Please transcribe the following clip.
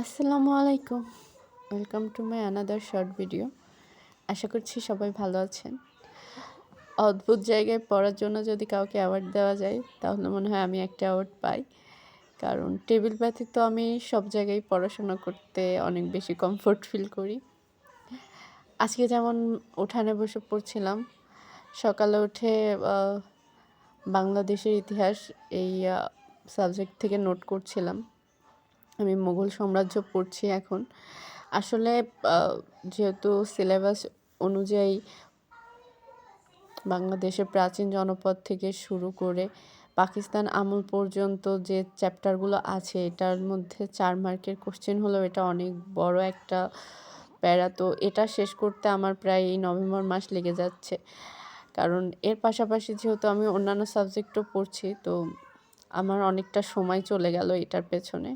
আসসালামু আলাইকুম। Welcome to my another short video. আশা করছি সবাই ভালো আছেন। অদ্ভুত জায়গায় পড়ার জন্য যদি কাউকে অ্যাওয়ার্ড দেওয়া যায় তাহলে মনে হয় আমি একটা অ্যাওয়ার্ড পাই। কারণ টেবিল ব্যতীত আমি সব জায়গায় পড়াশোনা করতে অনেক বেশি কমফোর্ট ফিল করি। আজকে যেমন উঠানে বসে পড়ছিলাম, সকালে উঠে বাংলাদেশের ইতিহাস এই সাবজেক্ট থেকে নোট করছিলাম। আমি মুঘল সাম্রাজ্য পড়ছি এখন। আসলে যেহেতু সিলেবাস অনুযায়ী বাংলাদেশের প্রাচীন জনপদ থেকে শুরু করে পাকিস্তান আমল পর্যন্ত যে চ্যাপ্টারগুলো আছে এটার মধ্যে 4 মার্কের কোশ্চেন হলেও এটা অনেক বড় একটা প্যারা। তো এটা শেষ করতে আমার প্রায় এই নভেম্বর মাস লেগে যাচ্ছে। কারণ এর পাশাপাশি যেহেতু আমি অন্যান্য সাবজেক্টও পড়ছি, তো আমার অনেকটা সময় চলে গেল এটার পেছনে।